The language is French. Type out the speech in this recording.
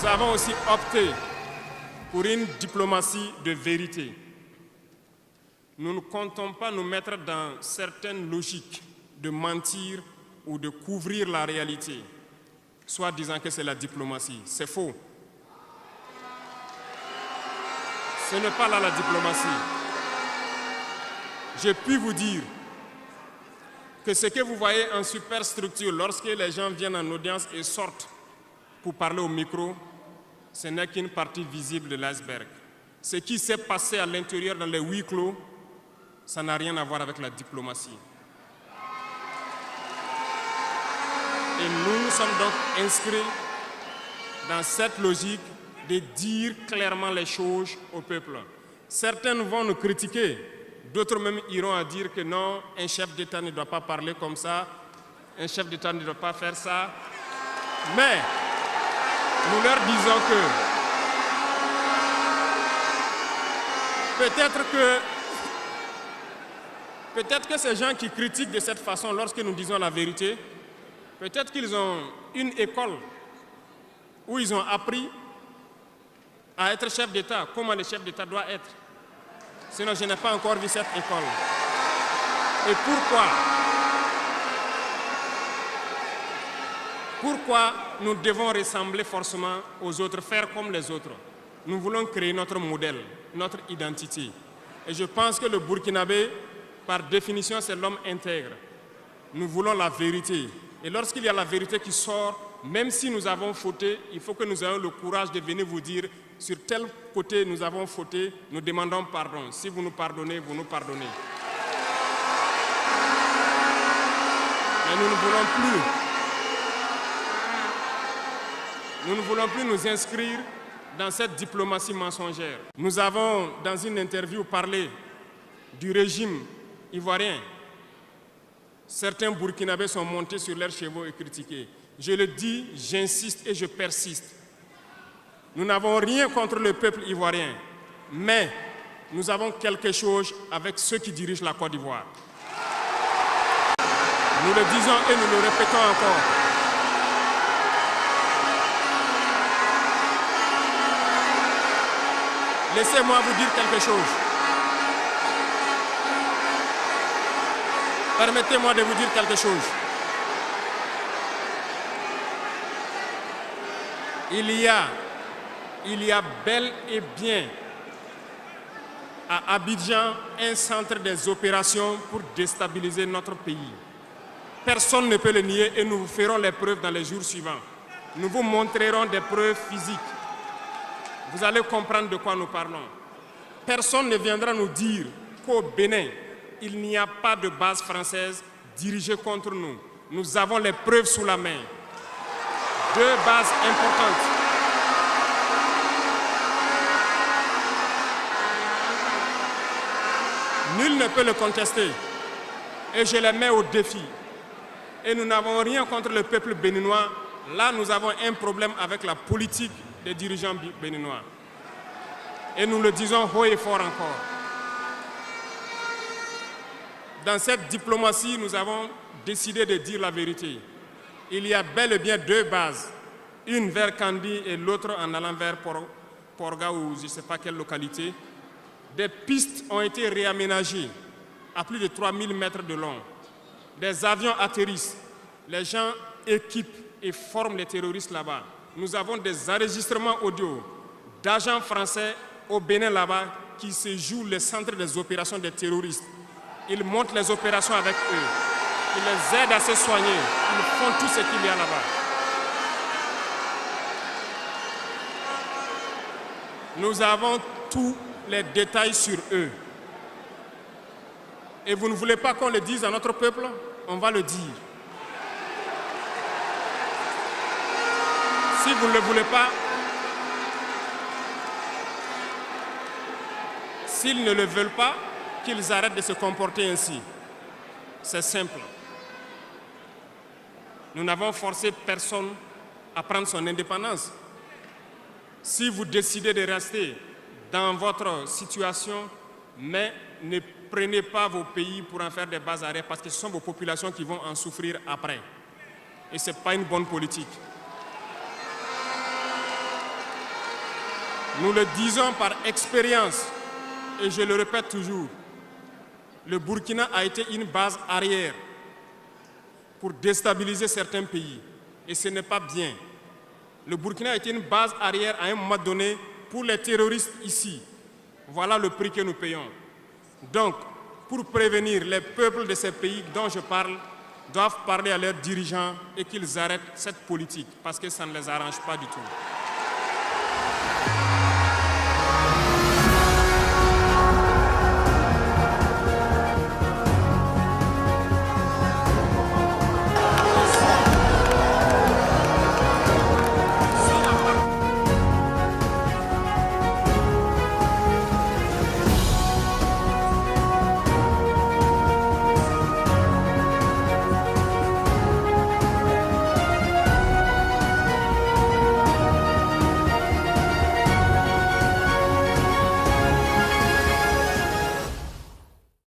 Nous avons aussi opté pour une diplomatie de vérité. Nous ne comptons pas nous mettre dans certaines logiques de mentir ou de couvrir la réalité, soit disant que c'est la diplomatie. C'est faux. Ce n'est pas là la diplomatie. Je puis vous dire que ce que vous voyez en superstructure, lorsque les gens viennent en audience et sortent pour parler au micro, ce n'est qu'une partie visible de l'iceberg. Ce qui s'est passé à l'intérieur dans les huis clos, ça n'a rien à voir avec la diplomatie. Et nous nous sommes donc inscrits dans cette logique de dire clairement les choses au peuple. Certains vont nous critiquer, d'autres même iront à dire que non, un chef d'État ne doit pas parler comme ça, un chef d'État ne doit pas faire ça. Mais nous leur disons que peut-être que ces gens qui critiquent de cette façon lorsque nous disons la vérité, peut-être qu'ils ont une école où ils ont appris à être chef d'État, comment le chef d'État doit être. Sinon, je n'ai pas encore vu cette école. Et pourquoi nous devons ressembler forcément aux autres, faire comme les autres? Nous voulons créer notre modèle, notre identité. Et je pense que le Burkinabé, par définition, c'est l'homme intègre. Nous voulons la vérité. Et lorsqu'il y a la vérité qui sort, même si nous avons fauté, il faut que nous ayons le courage de venir vous dire sur tel côté nous avons fauté, nous demandons pardon. Si vous nous pardonnez, vous nous pardonnez. Mais nous ne voulons plus nous inscrire dans cette diplomatie mensongère. Nous avons, dans une interview, parlé du régime ivoirien. Certains Burkinabés sont montés sur leurs chevaux et critiqués. Je le dis, j'insiste et je persiste. Nous n'avons rien contre le peuple ivoirien, mais nous avons quelque chose avec ceux qui dirigent la Côte d'Ivoire. Nous le disons et nous le répétons encore. Laissez-moi vous dire quelque chose. Permettez-moi de vous dire quelque chose. Il y a bel et bien à Abidjan un centre des opérations pour déstabiliser notre pays. Personne ne peut le nier et nous vous ferons les preuves dans les jours suivants. Nous vous montrerons des preuves physiques. Vous allez comprendre de quoi nous parlons. Personne ne viendra nous dire qu'au Bénin, il n'y a pas de base française dirigée contre nous. Nous avons les preuves sous la main. 2 bases importantes. Nul ne peut le contester. Et je les mets au défi. Et nous n'avons rien contre le peuple béninois. Là, nous avons un problème avec la politique des dirigeants béninois. Et nous le disons haut et fort encore. Dans cette diplomatie, nous avons décidé de dire la vérité. Il y a bel et bien 2 bases, une vers Kandi et l'autre en allant vers Porga ou je ne sais pas quelle localité. Des pistes ont été réaménagées à plus de 3000 mètres de long. Des avions atterrissent, les gens équipent et forment les terroristes là-bas. Nous avons des enregistrements audio d'agents français au Bénin là-bas qui se jouent le centre des opérations des terroristes. Ils montent les opérations avec eux. Ils les aident à se soigner. Ils font tout ce qu'il y a là-bas. Nous avons tous les détails sur eux. Et vous ne voulez pas qu'on le dise à notre peuple? On va le dire. Si vous ne le voulez pas, s'ils ne le veulent pas, qu'ils arrêtent de se comporter ainsi. C'est simple. Nous n'avons forcé personne à prendre son indépendance. Si vous décidez de rester dans votre situation, mais ne prenez pas vos pays pour en faire des bases arrêts parce que ce sont vos populations qui vont en souffrir après. Et ce n'est pas une bonne politique. Nous le disons par expérience, et je le répète toujours, le Burkina a été une base arrière pour déstabiliser certains pays. Et ce n'est pas bien. Le Burkina a été une base arrière à un moment donné pour les terroristes ici. Voilà le prix que nous payons. Donc, pour prévenir les peuples de ces pays dont je parle, doivent parler à leurs dirigeants et qu'ils arrêtent cette politique parce que ça ne les arrange pas du tout.